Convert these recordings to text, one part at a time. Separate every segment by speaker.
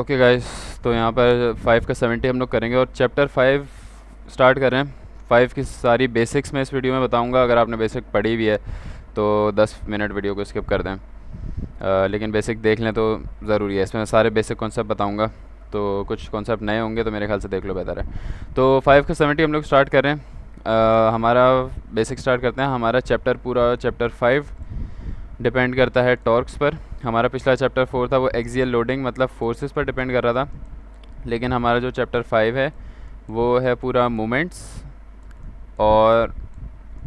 Speaker 1: Okay guys, तो यहाँ पर 5 का 70 हम लोग करेंगे और चैप्टर 5 स्टार्ट कर रहे हैं। 5 की सारी बेसिक्स मैं इस वीडियो में बताऊंगा। अगर आपने बेसिक पढ़ी भी है तो 10 मिनट वीडियो को स्किप कर दें, लेकिन बेसिक देख लें तो ज़रूरी है। इसमें मैं सारे बेसिक कॉन्सेप्ट बताऊंगा, तो कुछ कॉन्सेप्ट नए होंगे तो मेरे ख्याल से देख लो, बेहतर है। तो 5 का 70 हम लोग स्टार्ट कर रहे हैं। हमारा बेसिक स्टार्ट करते हैं। हमारा चैप्टर पूरा चैप्टर 5 डिपेंड करता है टॉर्क्स पर। हमारा पिछला चैप्टर 4 था वो एक्सियल लोडिंग मतलब फोर्सेस पर डिपेंड कर रहा था, लेकिन हमारा जो चैप्टर 5 है वो है पूरा मोमेंट्स और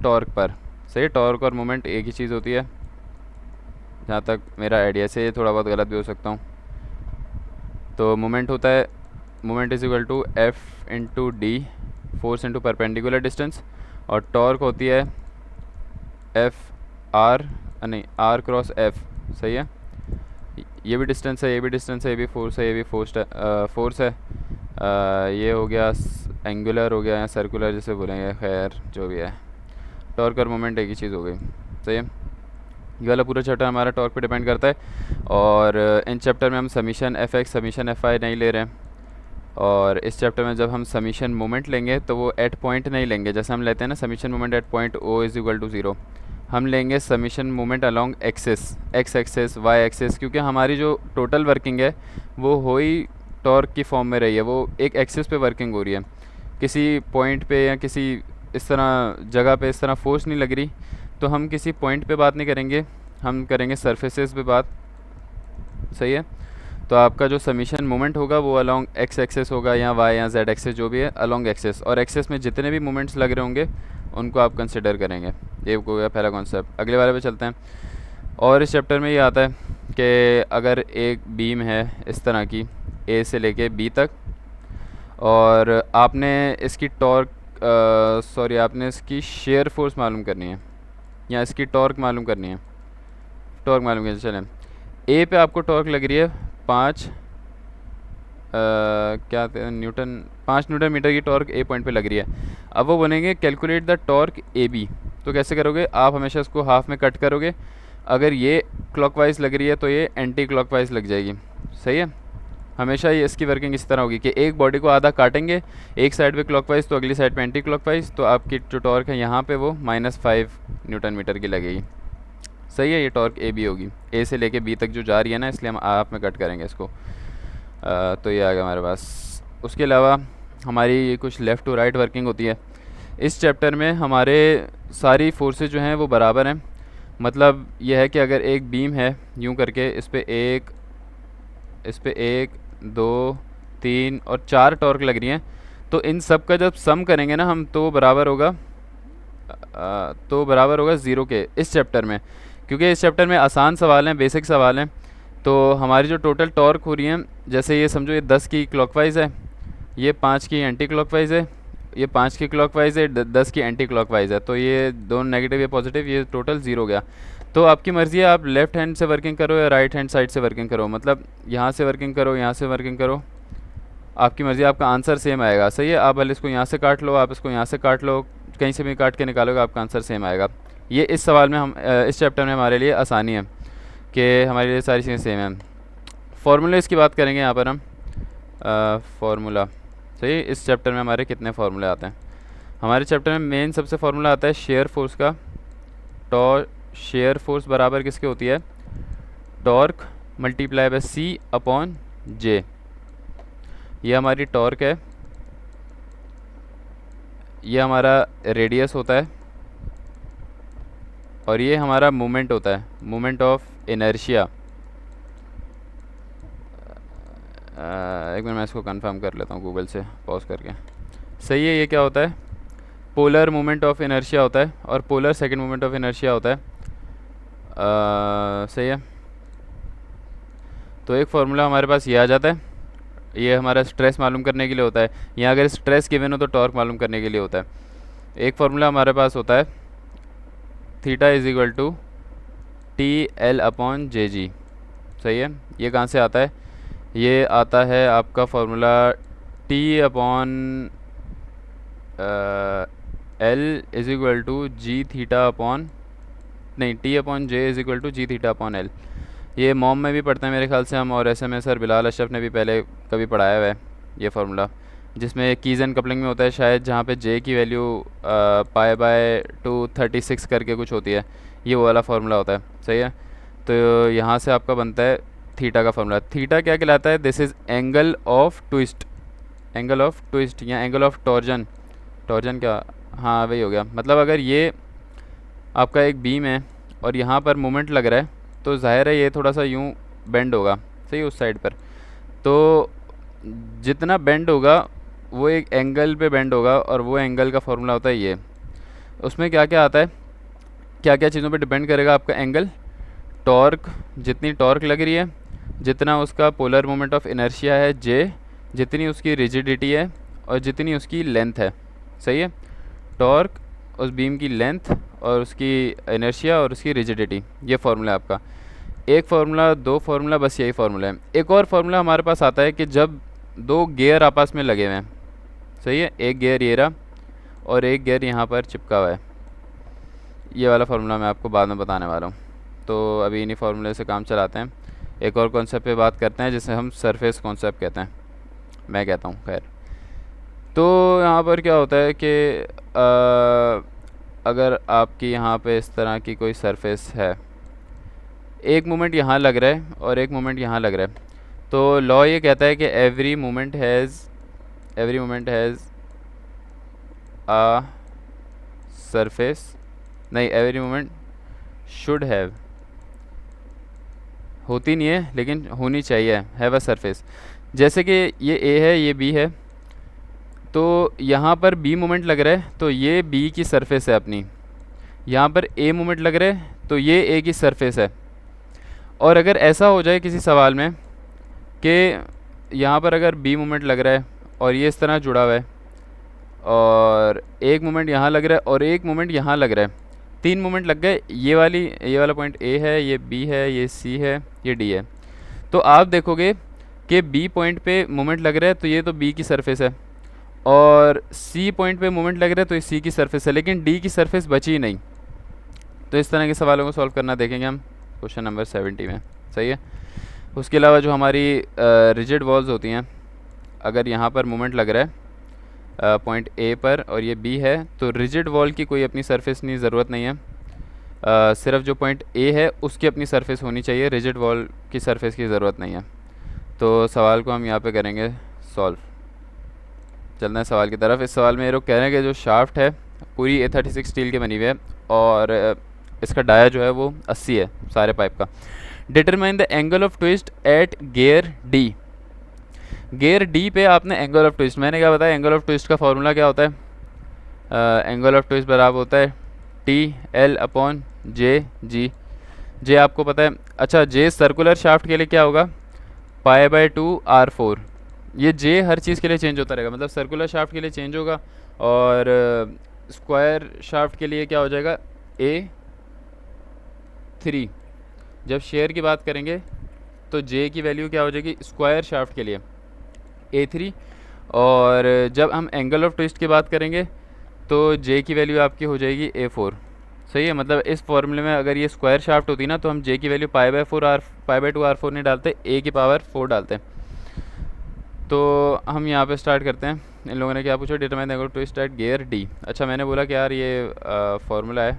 Speaker 1: टॉर्क पर। सही, टॉर्क और मोमेंट एक ही चीज़ होती है, जहाँ तक मेरा आइडिया से, थोड़ा बहुत गलत भी हो सकता हूँ। तो मोमेंट होता है, moment is equal to F into D, force into perpendicular distance, और टॉर्क होती है एफ आर, नहीं आर क्रॉस एफ। सही है, ये भी डिस्टेंस है, ये भी डिस्टेंस है, ये भी फोर्स है, ये भी फोर्स है। ये हो गया एंगुलर हो गया या सर्कुलर जैसे बोलेंगे, खैर जो भी है। टॉर्क और मोमेंट एक ही चीज़ हो गई। सही है, ये वाला पूरा चैप्टर हमारा टॉर्क पे डिपेंड करता है। और इन चैप्टर में हम summation F x summation F I नहीं ले रहे हैं। और इस चैप्टर में जब हम समीशन मोमेंट लेंगे तो वो एट पॉइंट नहीं लेंगे, जैसे हम लेते हैं ना summation moment at point O is equal to 0। हम लेंगे summation moment along axis, X axis, Y axis, क्योंकि हमारी जो टोटल वर्किंग है वो हो ही टॉर्क की फॉर्म में रही है। वो एक एक्सिस पे वर्किंग हो रही है, किसी पॉइंट पे या किसी इस तरह जगह पे इस तरह फोर्स नहीं लग रही। तो हम किसी पॉइंट पे बात नहीं करेंगे, हम करेंगे सरफेसेस पे बात। सही है, तो आपका जो समीशन मोमेंट होगा वो अलोंग एक्स एक्सेस होगा या वाई या जेड एक्सेस, जो भी है अलोंग एक्सेस। और एक्सेस में जितने भी मोमेंट्स लग रहे होंगे उनको आप कंसिडर करेंगे। ये हो गया पहला कॉन्सेप्ट। अगले वाले पे चलते हैं। और इस चैप्टर में ये आता है कि अगर एक बीम है इस तरह की ए से लेके बी तक, और आपने इसकी टॉर्क सॉरी आपने इसकी शेयर फोर्स मालूम करनी है या इसकी टॉर्क मालूम करनी है। टॉर्क मालूम करनी है, चलें। ए पे आपको टॉर्क लग रही है 5 न्यूटन, 5 न्यूटन मीटर की टॉर्क ए पॉइंट पे लग रही है। अब वो बनेंगे calculate the torque A B. तो कैसे करोगे आप, हमेशा इसको हाफ में कट करोगे। अगर ये क्लॉकवाइज लग रही है तो ये एंटी क्लॉकवाइज लग जाएगी। सही है, हमेशा ये इसकी वर्किंग इस तरह होगी कि एक बॉडी को आधा काटेंगे, एक साइड पे क्लॉकवाइज तो अगली साइड पे एंटी क्लॉकवाइज, तो आपकी जो टॉर्क है यहाँ पे वो -5 न्यूटन मीटर की लगेगी। सही है, ये टॉर्क ए बी होगी, ए से लेके बी तक जो जा रही है ना, इसलिए हम आप में कट करेंगे इसको। तो ये आ गया हमारे पास। उसके अलावा हमारी कुछ लेफ़्ट टू राइट वर्किंग होती है। इस चैप्टर में हमारे सारी फोर्सेस जो हैं वो बराबर हैं। मतलब यह है कि अगर एक बीम है यूं करके, इस पे एक 2 3 और 4 टॉर्क लग रही हैं, तो इन सब का जब सम करेंगे ना हम, तो बराबर होगा 0 के इस चैप्टर में। क्योंकि इस चैप्टर में आसान सवाल हैं, बेसिक सवाल हैं। तो हमारी जो टोटल टॉर्क हो रही है, जैसे ये समझो ये 10 की क्लॉकवाइज है, ये 5 की एंटी क्लॉकवाइज है, ये 5 की क्लॉकवाइज है, 10 की एंटी क्लॉकवाइज है, तो ये दोनों नेगेटिव या पॉजिटिव, ये टोटल 0 हो गया। तो आपकी मर्ज़ी है, आप लेफ़्ट हैंड से वर्किंग करो या राइट हैंड साइड से वर्किंग करो, मतलब यहाँ से वर्किंग करो, यहाँ से वर्किंग करो, आपकी मर्ज़ी, आपका आंसर सेम आएगा। सही है, आप भले इसको यहाँ से काट लो, आप इसको यहाँ से काट लो, कहीं से भी काट के निकालोगे आपका आंसर सेम आएगा। ये इस सवाल में हम इस चैप्टर में हमारे लिए आसानी है कि हमारे लिए सारी चीज़ें सेम हैं। फार्मूले इसकी बात करेंगे यहाँ पर हम। फार्मूला, सही, इस चैप्टर में हमारे कितने फार्मूले आते हैं। हमारे चैप्टर में मेन सबसे फार्मूला आता है शेयर फोर्स का। शेयर फोर्स बराबर किसके होती है, torque multiply by C upon J. ये हमारी टॉर्क है, ये हमारा रेडियस होता है, और ये हमारा मोमेंट होता है, मोमेंट ऑफ इनर्शिया। एक मिनट मैं इसको कंफर्म कर लेता हूँ गूगल से पॉज करके। सही है, ये क्या होता है, पोलर मोमेंट ऑफ इनर्शिया होता है, और polar second moment of inertia होता है। सही है, तो एक फार्मूला हमारे पास ये आ जाता है। ये हमारा स्ट्रेस मालूम करने के लिए होता है, या अगर स्ट्रेस गिवन हो तो टॉर्क मालूम करने के लिए होता है। एक फार्मूला हमारे पास होता है theta is equal to T L upon J G. सही है, ये कहाँ से आता है, ये आता है आपका formula T upon L is equal to G theta upon, नहीं, T upon J is equal to G theta upon L. ये मॉम में भी पढ़ते हैं मेरे ख्याल से हम, और ऐसे में सर बिलाल अशरफ ने भी पहले कभी पढ़ाया हुआ है ये फार्मूला, जिसमें कीज़ एंड कपलिंग में होता है शायद, जहाँ पे जे की वैल्यू पाई बाय 236 करके कुछ होती है, ये वो वाला फार्मूला होता है। सही है। तो यहाँ से आपका बनता है थीटा का फार्मूला। थीटा क्या कहलाता है? This is angle of twist, angle of twist या एंगल ऑफ टॉर्जन। टॉर्जन क्या, हाँ वही हो गया। मतलब अगर ये आपका एक बीम है और यहाँ पर मोमेंट लग रहा है, तो जाहिर है ये थोड़ा सा यूँ बेंड होगा, सही, उस साइड पर। तो जितना बेंड होगा वो एक एंगल पे बेंड होगा, और वो एंगल का फार्मूला होता है ये। उसमें क्या क्या आता है, क्या क्या चीज़ों पे डिपेंड करेगा आपका एंगल? टॉर्क, जितनी टॉर्क लग रही है, जितना उसका पोलर मोमेंट ऑफ इनर्शिया है जे, जितनी उसकी रिजिडिटी है, और जितनी उसकी लेंथ है। सही है। टॉर्क, उस बीम की लेंथ, और उसकी इनर्शिया, और उसकी रिजिडिटी, ये फार्मूला है आपका। एक फार्मूला, दो फार्मूला, बस यही फार्मूला है। एक और फार्मूला हमारे पास आता है कि जब दो गियर आपस में लगे हुए हैं, सही है, एक गियर ये रहा और एक गियर यहाँ पर चिपका हुआ है, ये वाला फार्मूला मैं आपको बाद में बताने वाला हूँ। तो अभी इन्हीं फार्मूले से काम चलाते हैं। एक और कॉन्सेप्ट पे बात करते हैं जिसे हम सरफेस कॉन्सेप्ट कहते हैं, मैं कहता हूँ। खैर, तो यहाँ पर क्या होता है कि अगर आपकी यहाँ पे इस तरह की कोई सरफेस है, एक मोमेंट यहाँ लग रहा है और एक मोमेंट यहाँ लग रहा है, तो लॉ ये कहता है कि every moment has a surface, नहीं, एवरी मोमेंट शुड हैव, होती नहीं है लेकिन होनी चाहिए, हैव अ सरफेस। जैसे कि ये ए है, ये बी है, तो यहाँ पर बी मोमेंट लग रहा है तो ये बी की सरफेस है अपनी। यहाँ पर ए मोमेंट लग रहा है तो ये ए की सरफेस है। और अगर ऐसा हो जाए किसी सवाल में कि यहाँ पर अगर बी मोमेंट लग रहा है और ये इस तरह जुड़ा हुआ है, और एक मोमेंट यहाँ लग रहा है और एक मोमेंट यहाँ लग रहा है, तीन मोमेंट लग गए, ये वाला पॉइंट ए है, ये बी है, ये सी है, ये डी है, तो आप देखोगे कि बी पॉइंट पे मोमेंट लग रहा है तो ये तो बी की सरफेस है, और सी पॉइंट पे मोमेंट लग रहा है तो ये सी की सरफेस है, लेकिन डी की सरफेस बची ही नहीं। तो इस तरह के सवालों को सॉल्व करना देखेंगे हम क्वेश्चन नंबर 70 में। सही है। उसके अलावा जो हमारी रिजिड वॉल्स होती हैं, अगर यहाँ पर मोमेंट लग रहा है पॉइंट ए पर और ये बी है, तो रिजिड वॉल की कोई अपनी सरफेस नहीं, ज़रूरत नहीं है। सिर्फ जो पॉइंट ए है उसकी अपनी सरफेस होनी चाहिए, रिजिड वॉल की सरफेस की ज़रूरत नहीं है। तो सवाल को हम यहाँ पे करेंगे सॉल्व। चलना है सवाल की तरफ। इस सवाल में ये लोग कह रहे हैं कि जो शाफ्ट है पूरी A36 स्टील की बनी हुई है, और इसका डाया जो है वो 80 है सारे पाइप का। Determine the angle of twist at gear D. Gear D पे आपने एंगल ऑफ ट्विस्ट, मैंने क्या बताया, एंगल ऑफ ट्विस्ट का फॉर्मूला क्या होता है? एंगल ऑफ ट्विस्ट बराबर होता है TL/J। जे आपको पता है। अच्छा, जे सर्कुलर शाफ्ट के लिए क्या होगा? π/2R4। ये जे हर चीज़ के लिए चेंज होता रहेगा, मतलब सर्कुलर शाफ्ट के लिए चेंज होगा, और स्क्वायर शाफ्ट के लिए क्या हो जाएगा? A3। जब शेयर की बात करेंगे तो जे की वैल्यू क्या हो जाएगी स्क्वायर शाफ्ट के लिए? A3। और जब हम एंगल ऑफ ट्विस्ट की बात करेंगे तो जे की वैल्यू आपकी हो जाएगी A4। सही है। मतलब इस फॉर्मूले में अगर ये स्क्वायर शाफ्ट होती ना तो हम जे की वैल्यू π/2R4 नहीं डालते, A की पावर 4 डालते। तो हम यहाँ पे स्टार्ट करते हैं। इन लोगों ने क्या पूछा? Determine the angle of twist at gear D. अच्छा, मैंने बोला कि यार ये फार्मूला है,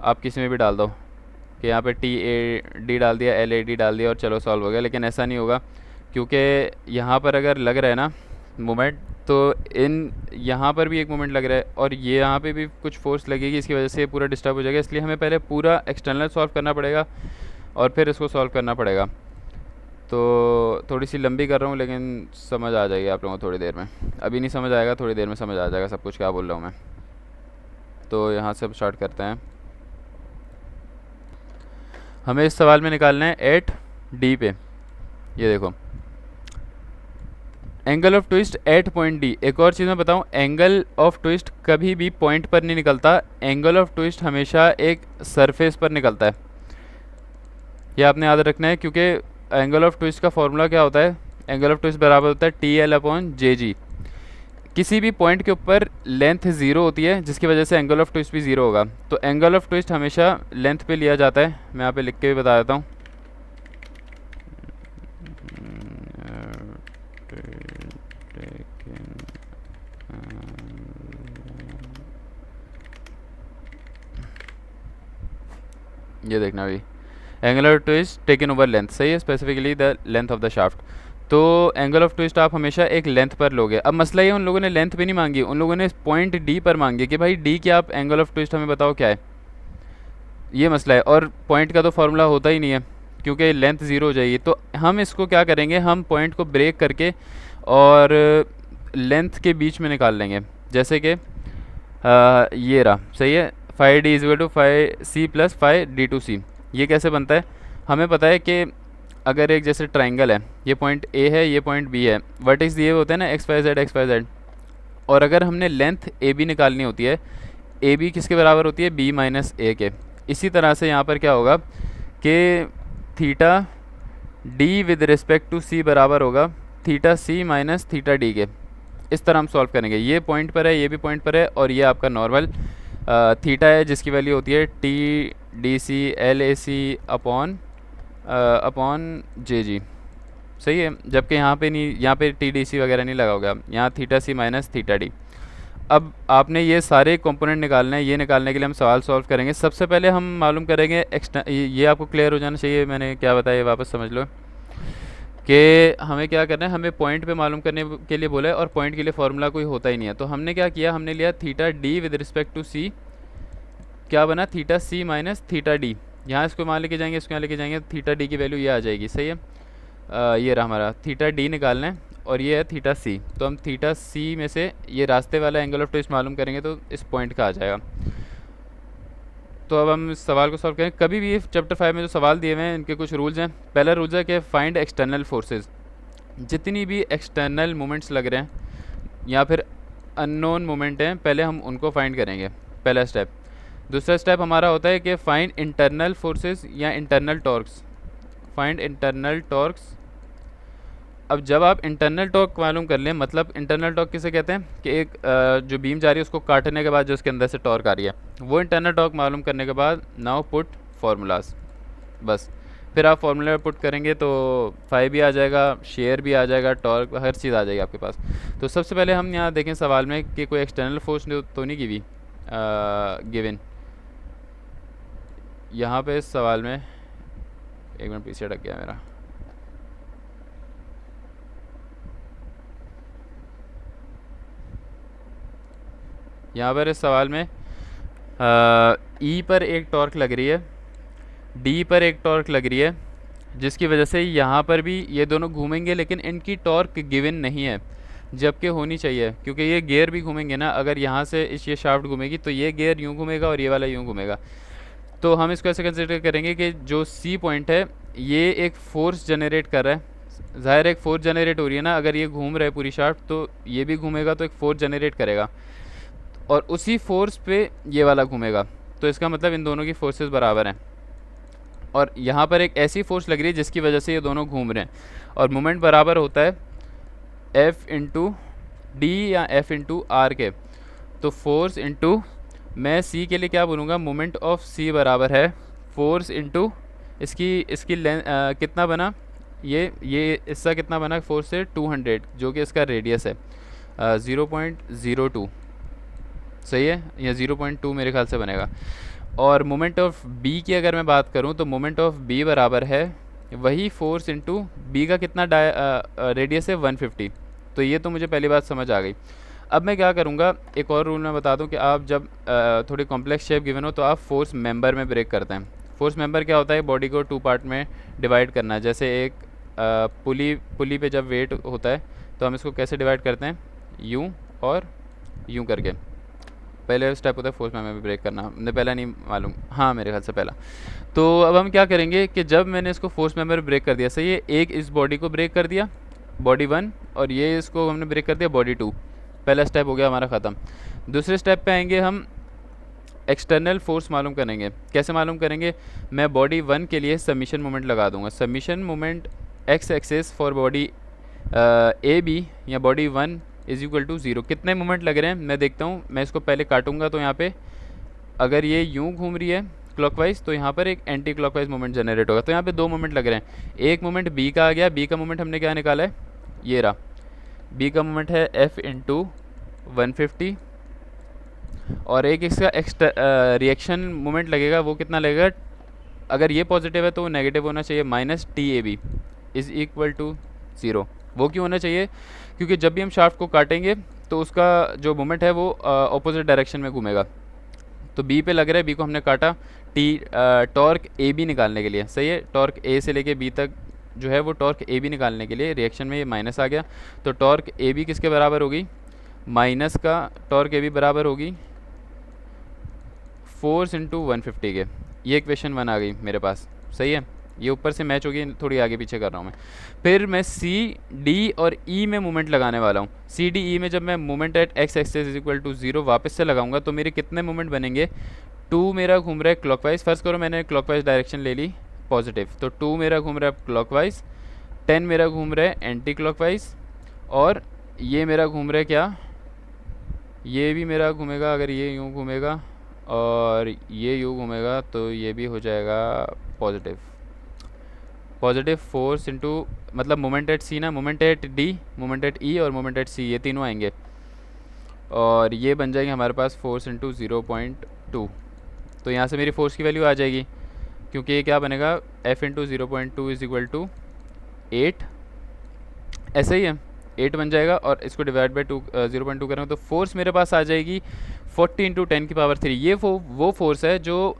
Speaker 1: आप किसी में भी डाल दो, कि यहाँ पे TAD डाल दिया, LAD डाल दिया और चलो सॉल्व हो गया। लेकिन ऐसा नहीं होगा, क्योंकि यहाँ पर अगर लग रहा है ना मोमेंट, तो यहाँ पर भी एक मोमेंट लग रहा है और ये यहाँ पे भी कुछ फोर्स लगेगी, इसकी वजह से पूरा डिस्टर्ब हो जाएगा। इसलिए हमें पहले पूरा एक्सटर्नल सॉल्व करना पड़ेगा और फिर इसको सॉल्व करना पड़ेगा। तो थोड़ी सी लंबी कर रहा हूँ लेकिन समझ आ जाएगी आप लोगों को थोड़ी देर में। अभी नहीं समझ आएगा, थोड़ी देर में समझ आ जाएगा सब कुछ क्या बोल रहा हूँ मैं। तो यहाँ से अब स्टार्ट करते हैं। हमें इस सवाल में निकालना है एट डी पे। ये देखो, angle of twist at point D. एक और चीज़ मैं बताऊँ, एंगल ऑफ ट्विस्ट कभी भी पॉइंट पर नहीं निकलता, एंगल ऑफ ट्विस्ट हमेशा एक सरफेस पर निकलता है। ये आपने याद रखना है, क्योंकि एंगल ऑफ ट्विस्ट का फॉर्मूला क्या होता है? एंगल ऑफ ट्विस्ट बराबर होता है TL/JG। किसी भी पॉइंट के ऊपर लेंथ ज़ीरो होती है, जिसकी वजह से एंगल ऑफ ट्विस्ट भी ज़ीरो होगा। तो एंगल ऑफ ट्विस्ट हमेशा लेंथ पे लिया जाता है। मैं यहाँ पे लिख के भी बता देता हूँ। ये देखना भाई, angle of twist taken over length, सही है, specifically the length of the shaft. तो एंगल ऑफ ट्विस्ट आप हमेशा एक लेंथ पर लोगे। अब मसला ये, उन लोगों ने लेंथ भी नहीं मांगी, उन लोगों ने पॉइंट डी पर मांगी कि भाई डी क्या, आप एंगल ऑफ ट्विस्ट हमें बताओ क्या है, ये मसला है। और पॉइंट का तो फार्मूला होता ही नहीं है क्योंकि लेंथ ज़ीरो हो जाएगी। तो हम इसको क्या करेंगे, हम पॉइंट को ब्रेक करके और लेंथ के बीच में निकाल लेंगे। जैसे कि ये रहा, सही है, five D equal to five C plus five D to C. ये कैसे बनता है, हमें पता है कि अगर एक जैसे ट्राइंगल है, ये पॉइंट ए है, ये पॉइंट बी है, वर्टेक्स दिए होते हैं ना एक्स वाई जेड, और अगर हमने लेंथ ए बी निकालनी होती है, ए बी किसके बराबर होती है, बी माइनस ए के। इसी तरह से यहाँ पर क्या होगा कि theta D with respect to C बराबर होगा theta C minus theta D के। इस तरह हम सॉल्व करेंगे। ये पॉइंट पर है, ये भी पॉइंट पर है, और ये आपका नॉर्मल थीटा है जिसकी वैल्यू होती है T D C L A C upon J G, सही है। जबकि यहाँ पे नहीं, यहाँ पे टी डी सी वगैरह नहीं लगा होगा, यहाँ theta C minus theta D. अब आपने ये सारे कंपोनेंट निकालने हैं, ये निकालने के लिए हम सवाल सॉल्व करेंगे। सबसे पहले हम मालूम करेंगे ये आपको क्लियर हो जाना चाहिए, मैंने क्या बताया ये वापस समझ लो कि हमें क्या करना है, हमें पॉइंट पे मालूम करने के लिए बोला है, और पॉइंट के लिए फार्मूला कोई होता ही नहीं है। तो हमने क्या किया, हमने लिया theta D with respect to C, क्या बना, theta C minus theta D. यहाँ इसको मान लेके जाएंगे, इसको यहाँ लेके जाएंगे, थीटा डी की वैल्यू ये आ जाएगी, सही है। ये रहा हमारा थीटा डी निकालना है, और ये है थीटा सी। तो हम थीटा सी में से ये रास्ते वाला एंगल ऑफ ट्विस्ट मालूम करेंगे तो इस पॉइंट का आ जाएगा। तो अब हम इस सवाल को सॉल्व करें। कभी भी चैप्टर 5 में जो सवाल दिए हुए हैं इनके कुछ रूल्स हैं। पहला रूल्स है कि फाइंड एक्सटर्नल फोर्सेस, जितनी भी एक्सटर्नल मोमेंट्स लग रहे हैं या फिर अननोन मोमेंट हैं, पहले हम उनको फाइंड करेंगे, पहला स्टेप। दूसरा स्टेप हमारा होता है कि फाइंड इंटरनल फोर्सेस या internal torques, find internal torques. अब जब आप इंटरनल टॉर्क मालूम कर लें, मतलब इंटरनल टॉर्क किसे कहते हैं कि एक जो बीम जा रही है उसको काटने के बाद जो उसके अंदर से टॉर्क आ रही है, वो इंटरनल टॉर्क मालूम करने के बाद नाउ पुट फार्मूलाज, बस फिर आप फार्मूला पुट करेंगे तो फाई भी आ जाएगा, शेयर भी आ जाएगा, टॉर्क, हर चीज़ आ जाएगी आपके पास। तो सबसे पहले हम यहाँ देखें सवाल में कि कोई एक्सटर्नल फोर्स तो नहीं गिवन यहाँ पे इस सवाल में। एक मिनट पीछे अटक गया मेरा, यहाँ पर इस सवाल में ई पर एक टॉर्क लग रही है, डी पर एक टॉर्क लग रही है, जिसकी वजह से यहाँ पर भी ये दोनों घूमेंगे, लेकिन इनकी टॉर्क गिवन नहीं है, जबकि होनी चाहिए, क्योंकि ये गियर भी घूमेंगे ना। अगर यहाँ से ये शाफ्ट घूमेगी तो ये गियर यूँ घूमेगा और ये वाला यूँ घूमेगा। तो हम इसको ऐसे कंसिडर करेंगे कि जो सी पॉइंट है ये एक फोर्स जनरेट कर रहा है, ज़ाहिर एक फोर्स जनरेट हो रही है ना, अगर ये घूम रहा है पूरी शाफ्ट तो ये भी घूमेगा, तो एक फोर्स जनरेट करेगा, और उसी फोर्स पे ये वाला घूमेगा। तो इसका मतलब इन दोनों की फोर्सेस बराबर हैं, और यहाँ पर एक ऐसी फोर्स लग रही है जिसकी वजह से ये दोनों घूम रहे हैं, और मोमेंट बराबर होता है एफ इंटू डी या एफ इंटू आर के। तो फोर्स इंटू, मैं सी के लिए क्या बोलूँगा, मोमेंट ऑफ सी बराबर है फोर्स इंटू इसकी लेंथ कितना बना, ये इसका कितना बना, फोर्स से 200, जो कि इसका रेडियस है 0.02, सही है, या 0.2 मेरे ख्याल से बनेगा। और मोमेंट ऑफ बी की अगर मैं बात करूं तो मोमेंट ऑफ बी बराबर है वही फोर्स इंटू बी का कितना रेडियस है 150। तो ये तो मुझे पहली बात समझ आ गई। अब मैं क्या करूँगा, एक और रूल मैं बता दूं कि आप जब थोड़ी कॉम्प्लेक्स शेप गिवन हो तो आप फोर्स मेंबर में ब्रेक करते हैं। फोर्स मेंबर क्या होता है, बॉडी को 2 पार्ट में डिवाइड करना है। जैसे एक पुली पे जब वेट होता है तो हम इसको कैसे डिवाइड करते हैं, यूँ और यूँ करके। पहले स्टेप होता है फोर्स मेंबर में ब्रेक करना, मुझे पहला नहीं मालूम, हाँ मेरे ख्याल से पहला। तो अब हम क्या करेंगे कि जब मैंने इसको फोर्स मेंबर में ब्रेक कर दिया, सही है, एक इस बॉडी को ब्रेक कर दिया, बॉडी 1, और ये इसको हमने ब्रेक कर दिया, बॉडी 2। पहला स्टेप हो गया हमारा ख़त्म। दूसरे स्टेप पे आएंगे, हम एक्सटर्नल फोर्स मालूम करेंगे। कैसे मालूम करेंगे, मैं बॉडी 1 के लिए सबमिशन मोमेंट लगा दूंगा। Summation moment X axis for body A B या बॉडी 1 इज इक्वल टू 0। कितने मोमेंट लग रहे हैं मैं देखता हूँ, मैं इसको पहले काटूंगा। तो यहाँ पे अगर ये यूँ घूम रही है क्लॉकवाइज तो यहाँ पर एक एंटी क्लॉकवाइज मोमेंट जनरेट होगा। तो यहाँ पे 2 मोमेंट लग रहे हैं। एक मोमेंट बी का आ गया, बी का मोमेंट हमने क्या निकाला है, ये रहा, बी का मोमेंट है एफ इंटू 150 और एक इसका एक्स्ट्रा रिएक्शन मोमेंट लगेगा, वो कितना लगेगा, अगर ये पॉजिटिव है तो वो नेगेटिव होना चाहिए, minus T A B is equal to zero. वो क्यों होना चाहिए, क्योंकि जब भी हम शाफ्ट को काटेंगे तो उसका जो मोमेंट है वो ऑपोजिट डायरेक्शन में घूमेगा। तो बी पे लग रहा है, बी को हमने काटा, टी टॉर्क ए बी निकालने के लिए, सही है, टॉर्क ए से लेके बी तक जो है वो टॉर्क ए बी निकालने के लिए रिएक्शन में ये माइनस आ गया। तो टॉर्क ए बी किसके बराबर होगी, माइनस का टॉर्क ए बी बराबर होगी फोर्स इंटू 150 के। ये इक्वेशन 1 आ गई मेरे पास, सही है, ये ऊपर से मैच होगी, थोड़ी आगे पीछे कर रहा हूँ मैं। फिर मैं सी डी और ई में मूवमेंट लगाने वाला हूँ। सी डी ई में जब मैं movement at X axis is equal to 0 वापस से लगाऊंगा तो मेरे कितने मूवमेंट बनेंगे, 2 मेरा घूम रहा है क्लॉकवाइज, फर्स्ट करो मैंने क्लॉकवाइज डायरेक्शन ले ली पॉजिटिव, तो 2 मेरा घूम रहा है क्लॉकवाइज, 10 मेरा घूम रहा है एंटी क्लॉकवाइज, और ये मेरा घूम रहा है क्या, ये भी मेरा घूमेगा, अगर ये यूँ घूमेगा और ये यूँ घूमेगा तो ये भी हो जाएगा पॉजिटिव। पॉजिटिव फोर्स इंटू मतलब मोमेंट एट सी ना, moment at D, moment at E और मोमेंट एट सी, ये तीनों आएंगे और ये बन जाएंगे हमारे पास फोर्स इंटू 0.2। तो यहाँ से मेरी फोर्स की वैल्यू आ जाएगी, क्योंकि ये क्या बनेगा, F into 0.2 is equal to 8, ऐसा ही है, 8 बन जाएगा और इसको डिवाइड बाई 0.2 करेंगे तो फोर्स मेरे पास आ जाएगी 40 इंटू 10 की पावर 3। ये वो फोर्स है जो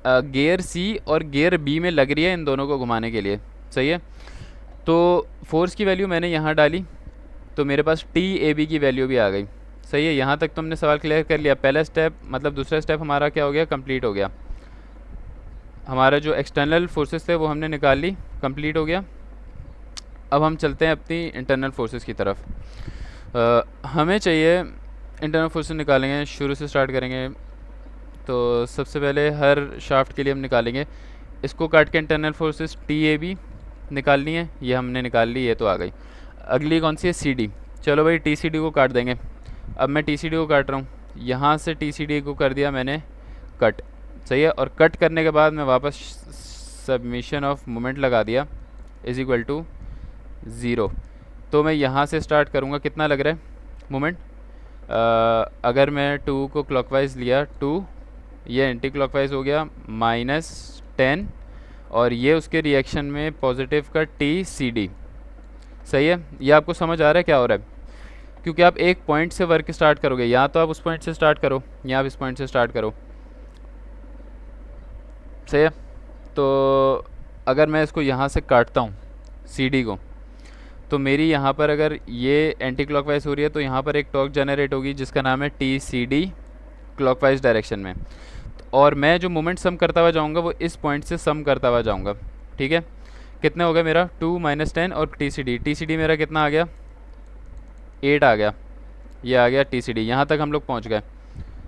Speaker 1: गियर सी और गियर बी में लग रही है इन दोनों को घुमाने के लिए, सही है। तो फोर्स की वैल्यू मैंने यहाँ डाली तो मेरे पास टी ए बी की वैल्यू भी आ गई, सही है। यहाँ तक तो हमने सवाल क्लियर कर लिया, पहला स्टेप मतलब दूसरा स्टेप हमारा क्या हो गया, कंप्लीट हो गया। हमारा जो एक्सटर्नल फोर्सेस थे वो हमने निकाल ली, कंप्लीट हो गया। अब हम चलते हैं अपनी इंटरनल फोर्सेस की तरफ। हमें चाहिए इंटरनल फोर्सेस निकालेंगे, शुरू से स्टार्ट करेंगे। तो सबसे पहले हर शाफ्ट के लिए हम निकालेंगे, इसको काट के internal forces T A B निकालनी है, ये हमने निकाल ली, ये तो आ गई। अगली कौन सी है, सी डी। चलो भाई टी सी डी को काट देंगे। अब मैं टी सी डी को काट रहा हूँ, यहाँ से टी सी डी को कर दिया मैंने कट, सही है। और कट करने के बाद मैं वापस सबमिशन ऑफ मोमेंट लगा दिया इज इक्वल टू 0। तो मैं यहाँ से स्टार्ट करूँगा, कितना लग रहा है मोमेंट, अगर मैं 2 को क्लॉकवाइज लिया 2, ये एंटी क्लॉकवाइज हो गया -10 और ये उसके रिएक्शन में पॉजिटिव का टी सी डी, सही है। ये आपको समझ आ रहा है क्या हो रहा है, क्योंकि आप एक पॉइंट से वर्क स्टार्ट करोगे, या तो आप उस पॉइंट से स्टार्ट करो या आप इस पॉइंट से स्टार्ट करो, सही है। तो अगर मैं इसको यहाँ से काटता हूँ सी डी को, तो मेरी यहाँ पर अगर ये एंटी क्लॉकवाइज हो रही है तो यहाँ पर एक टॉर्क जनरेट होगी जिसका नाम है T C D clockwise direction में, और मैं जो मोमेंट सम करता हुआ जाऊँगा वो इस पॉइंट से सम करता हुआ जाऊँगा, ठीक है। कितने हो गए मेरा 2 - 10 और टी सी डी मेरा कितना आ गया, 8 आ गया, ये आ गया टी सी डी। यहाँ तक हम लोग पहुँच गए,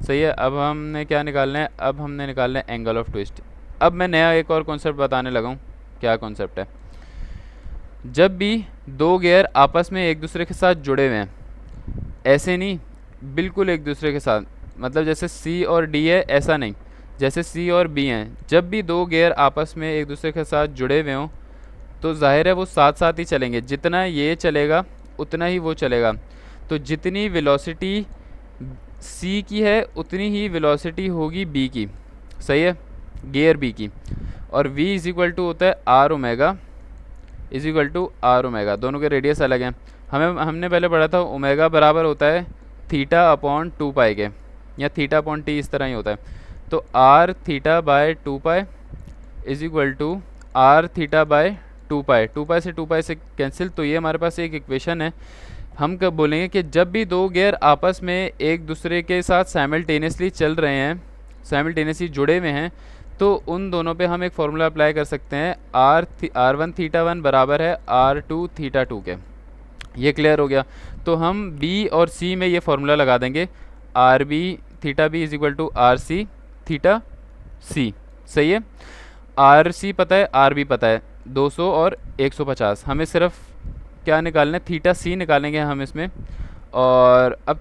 Speaker 1: सही है। अब हमने क्या निकालना है, अब हमने निकालना है एंगल ऑफ ट्विस्ट। अब मैं नया एक और कॉन्सेप्ट बताने लगा हूँ, क्या कॉन्सेप्ट है, जब भी दो गियर आपस में एक दूसरे के साथ जुड़े हुए हैं, ऐसे नहीं बिल्कुल एक दूसरे के साथ, मतलब जैसे सी और डी है ऐसा नहीं, जैसे सी और बी हैं, जब भी दो गियर आपस में एक दूसरे के साथ जुड़े हुए हों तो जाहिर है वो साथ साथ ही चलेंगे, जितना ये चलेगा उतना ही वो चलेगा। तो जितनी वेलोसिटी सी की है उतनी ही वेलोसिटी होगी बी की, सही है, गियर बी की। और v इज इक्वल टू होता है R omega is equal to R omega, दोनों के रेडियस अलग हैं। हमने पहले पढ़ा था ओमेगा बराबर होता है थीटा अपॉन 2 पाई के, या थीटा अपॉन टी, इस तरह ही होता है। तो R theta by 2 pi is equal to R theta by 2 pi, 2 pi से कैंसिल। तो ये हमारे पास एक इक्वेशन है। हम कब बोलेंगे कि जब भी दो गियर आपस में एक दूसरे के साथ साइमल्टेनियसली चल रहे हैं, साइमल्टेनियसली जुड़े हुए हैं, तो उन दोनों पे हम एक फार्मूला अप्लाई कर सकते हैं, R1 थीटा 1 बराबर है R2 थीटा 2 के। ये क्लियर हो गया। तो हम B और C में ये फार्मूला लगा देंगे, RB theta B is equal to RC theta C, सही है। RC पता है, RB पता है, 200 और 150। हमें सिर्फ क्या निकालना है, थीटा C निकालेंगे हम इसमें। और अब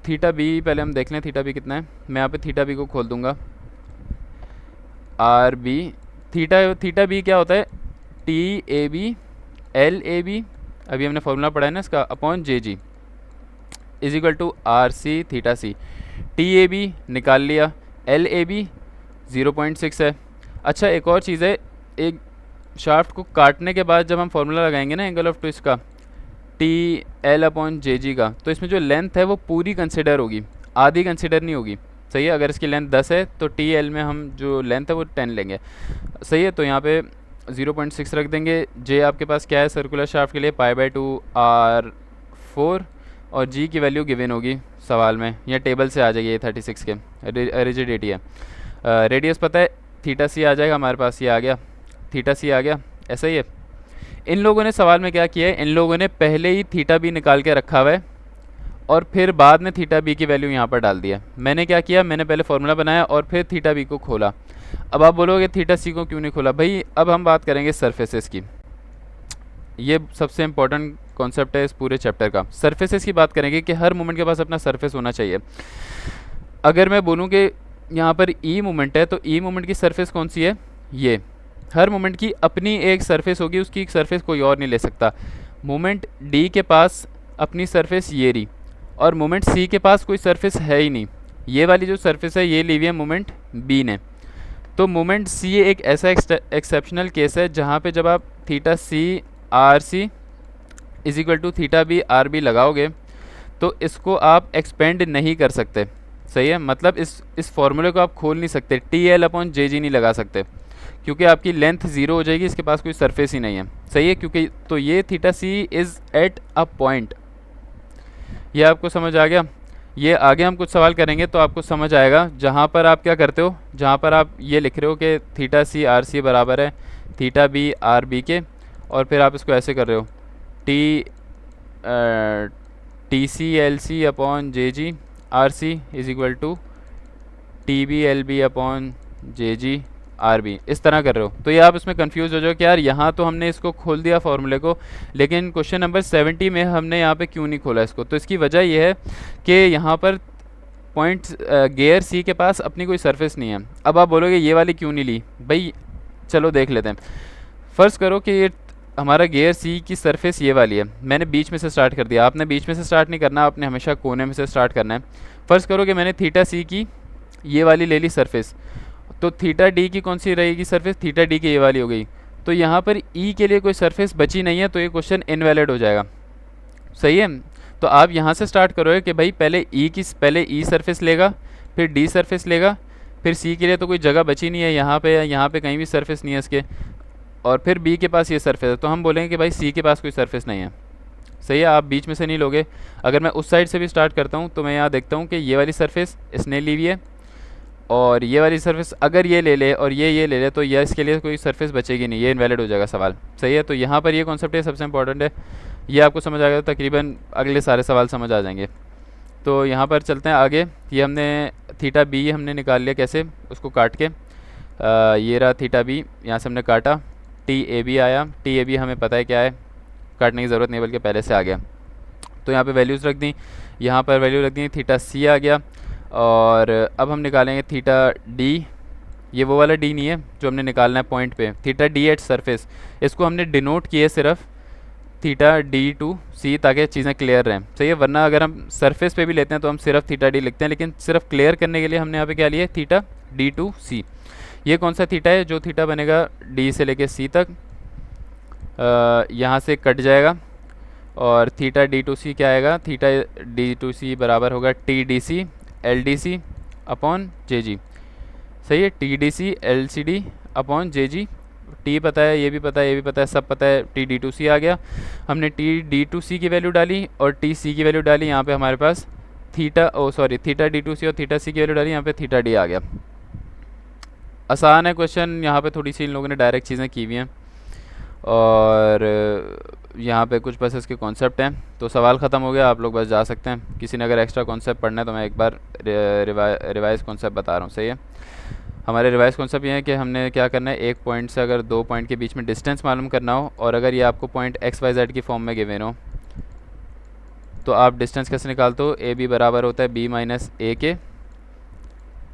Speaker 1: थीटा B पहले हम देख लें, थीटा B कितना है। मैं यहाँ पे थीटा B को खोल दूंगा, आर बी थीटा बी क्या होता है, T A B L A B अभी हमने फॉर्मूला पढ़ा है ना इसका, upon J G is equal to R C theta C. T A B निकाल लिया, एल ए बी 0.6 है। अच्छा एक और चीज़ है, एक शाफ्ट को काटने के बाद जब हम फॉर्मूला लगाएंगे ना एंगल ऑफ ट्विस्ट का, टी एल अपॉन जे जी का, तो इसमें जो लेंथ है वो पूरी कंसिडर होगी, आधी कंसिडर नहीं होगी। सही है, अगर इसकी लेंथ 10 है तो टी एल में हम जो लेंथ है वो 10 लेंगे। सही है, तो यहाँ पे 0.6 रख देंगे। जे आपके पास क्या है सर्कुलर शाफ्ट के लिए, π/2 R4, और जी की वैल्यू गिवन होगी सवाल में, या टेबल से आ जाएगी, 36 के रिजिडिटी है। रेडियस पता है, थीटा सी आ जाएगा हमारे पास, ये आ गया, थीटा सी आ गया, ऐसा ही है। इन लोगों ने सवाल में क्या किया है, इन लोगों ने पहले ही थीटा बी निकाल के रखा हुआ है और फिर बाद में थीटा बी की वैल्यू यहाँ पर डाल दिया। मैंने क्या किया, मैंने पहले फॉर्मूला बनाया और फिर थीटा बी को खोला। अब आप बोलोगे थीटा सी को क्यों नहीं खोला? भाई अब हम बात करेंगे सरफेसेस की, ये सबसे इंपॉर्टेंट कॉन्सेप्ट है इस पूरे चैप्टर का। सरफेसेस की बात करेंगे कि हर मोमेंट के पास अपना सरफेस होना चाहिए। अगर मैं बोलूँ कि यहाँ पर ई मोमेंट है तो ई मोमेंट की सरफेस कौन सी है, ये। हर मोमेंट की अपनी एक सरफेस होगी, उसकी एक सरफेस कोई और नहीं ले सकता। मोमेंट डी के पास अपनी सरफेस ये रही, और मोमेंट सी के पास कोई सरफेस है ही नहीं। ये वाली जो सरफेस है ये ली हुई है मोमेंट बी ने। तो मोमेंट सी एक ऐसा एक्सेप्शनल केस है जहाँ पे जब आप theta C R C is equal to theta B R B लगाओगे तो इसको आप एक्सपेंड नहीं कर सकते। सही है, मतलब इस फॉर्मूले को आप खोल नहीं सकते, टी एल अपॉन जे जी नहीं लगा सकते, क्योंकि आपकी लेंथ ज़ीरो हो जाएगी, इसके पास कोई सरफेस ही नहीं है। सही है, क्योंकि तो ये theta C is at a point. ये आपको समझ आ गया? ये आगे हम कुछ सवाल करेंगे तो आपको समझ आएगा, जहाँ पर आप क्या करते हो, जहाँ पर आप ये लिख रहे हो कि थीटा सी आर सी बराबर है थीटा बी आर बी के, और फिर आप इसको ऐसे कर रहे हो, T C L C upon J G R C is equal to T B L B upon J G R B, इस तरह कर रहे हो। तो ये आप इसमें कंफ्यूज हो जाओ कि यार यहाँ तो हमने इसको खोल दिया फॉर्मूले को, लेकिन क्वेश्चन नंबर 70 में हमने यहाँ पे क्यों नहीं खोला इसको? तो इसकी वजह ये है कि यहाँ पर पॉइंट गेयर सी के पास अपनी कोई सरफेस नहीं है। अब आप बोलोगे ये वाली क्यों नहीं ली? भाई चलो देख लेते हैं। फ़र्ज़ करो कि ये हमारा गेयर सी की सरफेस ये वाली है, मैंने बीच में से स्टार्ट कर दिया। आपने बीच में से स्टार्ट नहीं करना, आपने हमेशा कोने में से स्टार्ट करना है। फ़र्ज़ करो कि मैंने थीटा सी की ये वाली ले ली सरफेस, तो थीटा डी की कौन सी रहेगी सरफेस? थीटा डी की ये वाली हो गई। तो यहाँ पर ई के लिए कोई सरफेस बची नहीं है, तो ये क्वेश्चन इनवैलिड हो जाएगा। सही है, तो आप यहाँ से स्टार्ट करोगे कि भाई पहले ई सरफेस लेगा, फिर डी सरफेस लेगा, फिर सी के लिए तो कोई जगह बची नहीं है यहाँ पे कहीं भी सरफेस नहीं है इसके, और फिर बी के पास ये सरफेस है, तो हम बोलेंगे कि भाई सी के पास कोई सरफेस नहीं है। सही है, आप बीच में से नहीं लोगे। अगर मैं उस साइड से भी स्टार्ट करता हूँ तो मैं यहाँ देखता हूँ कि ये वाली सरफेस इसने ली हुई है, और ये वाली सरफेस अगर ये ले ले और ये ले ले, तो ये इसके लिए कोई सरफेस बचेगी नहीं, ये इनवैलिड हो जाएगा सवाल। सही है, तो यहाँ पर ये कॉन्सेप्ट है सबसे इंपॉर्टेंट है, ये आपको समझ आ गया तो तकरीबन अगले सारे सवाल समझ आ जाएंगे। तो यहाँ पर चलते हैं आगे। ये हमने थीटा बी हमने निकाल लिया, कैसे? उसको काट के ये रहा थीटा बी, यहाँ से हमने काटा, टी ए बी आया। टी ए बी हमें पता है क्या है, काटने की ज़रूरत नहीं बल्कि पहले से आ गया। तो यहाँ पे वैल्यूज़ रख दी, यहाँ पर वैल्यू रख दी, थीटा सी आ गया। और अब हम निकालेंगे थीटा डी, ये वो वाला डी नहीं है जो हमने निकालना है पॉइंट पे, थीटा डी एट सरफेस। इसको हमने डिनोट किए सिर्फ थीटा डी टू सी, ताकि चीज़ें क्लियर रहें। सही है, वरना अगर हम सरफेस पे भी लेते हैं तो हम सिर्फ थीटा डी लिखते हैं, लेकिन सिर्फ क्लियर करने के लिए हमने यहाँ पे क्या लिया, थीटा डी टू सी। ये कौन सा थीटा है? जो थीटा बनेगा डी से लेके सी तक, यहाँ से कट जाएगा, और थीटा डी टू सी क्या आएगा? थीटा डी टू सी बराबर होगा T D C L D C upon J G. सही है, T D C L C D upon J G. T पता है, ये भी पता है, ये भी पता है, सब पता है। टी डी टू सी आ गया, हमने टी डी टू सी की वैल्यू डाली और टी सी की वैल्यू डाली। यहाँ पे हमारे पास थीटा डी टू सी और थीटा सी की वैल्यू डाली, यहाँ पे थीटा डी आ गया। आसान है क्वेश्चन, यहाँ पे थोड़ी सी इन लोगों ने डायरेक्ट चीज़ें की हुई हैं, और यहाँ पे कुछ बस इसके कॉन्सेप्ट हैं। तो सवाल ख़त्म हो गया, आप लोग बस जा सकते हैं। किसी ने अगर एक्स्ट्रा कॉन्सेप्ट पढ़ना है तो मैं एक बार रिवाइज कॉन्सेप्ट बता रहा हूँ। सही है, हमारे रिवाइज कॉन्सेप्ट ये है कि हमने क्या करना है, एक पॉइंट से अगर दो पॉइंट के बीच में डिस्टेंस मालूम करना हो, और अगर ये आपको पॉइंट एक्स वाई जेड की फॉर्म में गिवन हो, तो आप डिस्टेंस कैसे निकालते हो? ए बी बराबर होता है बी माइनस ए के।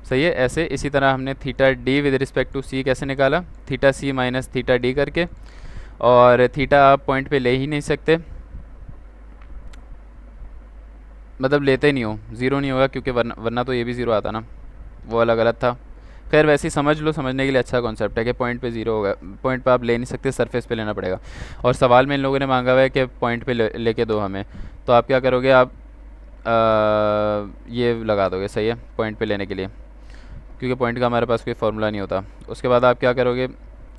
Speaker 1: सही है, ऐसे इसी तरह हमने theta D with respect to C कैसे निकाला? Theta C minus theta D करके, और थीटा आप पॉइंट पे ले ही नहीं सकते, मतलब लेते ही नहीं हो, ज़ीरो नहीं होगा, क्योंकि वरना वरना तो ये भी ज़ीरो आता ना, वो वाला गलत था। खैर वैसे ही समझ लो, समझने के लिए अच्छा कॉन्सेप्ट है कि पॉइंट पे ज़ीरो होगा, पॉइंट पे आप ले नहीं सकते, सरफेस पे लेना पड़ेगा। और सवाल में इन लोगों ने मांगा हुआ है कि पॉइंट पे लेके दो हमें, तो आप क्या करोगे, आप ये लगा दोगे, सही है, पॉइंट पे लेने के लिए, क्योंकि पॉइंट का हमारे पास कोई फार्मूला नहीं होता। उसके बाद आप क्या करोगे,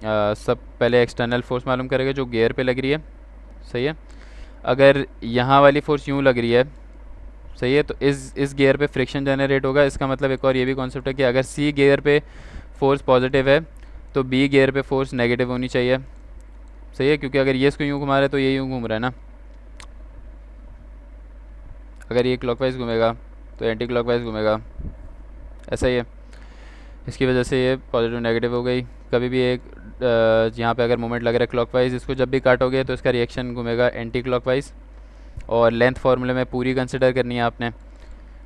Speaker 1: सब पहले एक्सटर्नल फोर्स मालूम करोगे जो गियर पे लग रही है, सही है। अगर यहाँ वाली फोर्स यूँ लग रही है, सही है, तो इस गियर पे फ्रिक्शन जनरेट होगा। इसका मतलब एक और ये भी कॉन्सेप्ट है कि अगर सी गियर पे फोर्स पॉजिटिव है तो बी गियर पे फोर्स नेगेटिव होनी चाहिए, सही है, क्योंकि अगर ये इसको यूँ घुमा रहा है तो ये यूँ घूम रहा है ना, अगर ये क्लॉकवाइज घूमेगा तो एंटी क्लॉकवाइज घूमेगा, ऐसा ही है। इसकी वजह से ये पॉजिटिव नेगेटिव हो गई। कभी भी एक यहाँ पे अगर मोमेंट लग रहा है क्लॉकवाइज, इसको जब भी काटोगे तो इसका रिएक्शन घूमेगा एंटी क्लॉकवाइज। और लेंथ फार्मूले में पूरी कंसिडर करनी है आपने।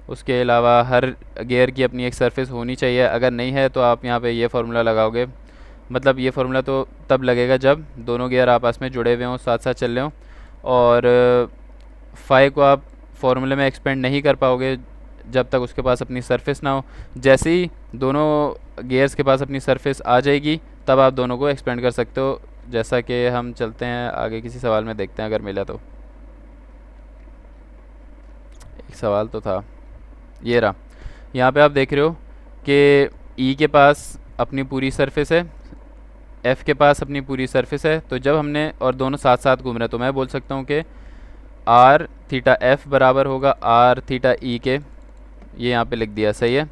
Speaker 1: उसके अलावा हर गियर की अपनी एक सरफेस होनी चाहिए, अगर नहीं है तो आप यहाँ पे ये फार्मूला लगाओगे। मतलब ये फार्मूला तो तब लगेगा जब दोनों गियर आपस में जुड़े हुए हों, साथ साथ चल रहे हों। और फाई को आप फार्मूले में एक्सपेंड नहीं कर पाओगे जब तक उसके पास अपनी सरफेस ना हो। जैसे ही दोनों गियर्स के पास अपनी सरफेस आ जाएगी तब आप दोनों को एक्सपेंड कर सकते हो। जैसा कि हम चलते हैं आगे, किसी सवाल में देखते हैं अगर मिला तो। एक सवाल तो था, ये रहा। यहाँ पे आप देख रहे हो कि ई के पास अपनी पूरी सरफेस है, एफ़ के पास अपनी पूरी सरफेस है। तो जब हमने, और दोनों साथ साथ घूम रहे हैं, तो मैं बोल सकता हूँ कि आर थीटा एफ़ बराबर होगा आर थीटा ई के, ये यहाँ पे लिख दिया, सही है।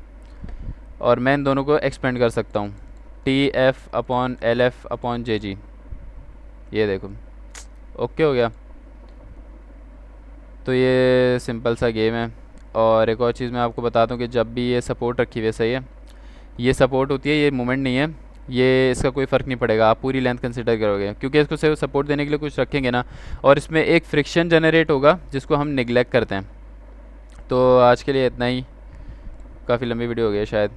Speaker 1: और मैं इन दोनों को एक्सपेंड कर सकता हूँ, T F upon L F upon J G, ये देखो, ओके हो गया। तो ये सिंपल सा गेम है। और एक और चीज़ मैं आपको बता दूं कि जब भी ये सपोर्ट रखी हुई है, सही है, ये सपोर्ट होती है, ये मूवमेंट नहीं है, ये इसका कोई फ़र्क नहीं पड़ेगा, आप पूरी लेंथ कंसिडर करोगे, क्योंकि इसको सिर्फ सपोर्ट देने के लिए कुछ रखेंगे ना। और इसमें एक फ्रिक्शन जनरेट होगा जिसको हम निगलेक्ट करते हैं। तो आज के लिए इतना ही, काफ़ी लंबी वीडियो हो गई है शायद।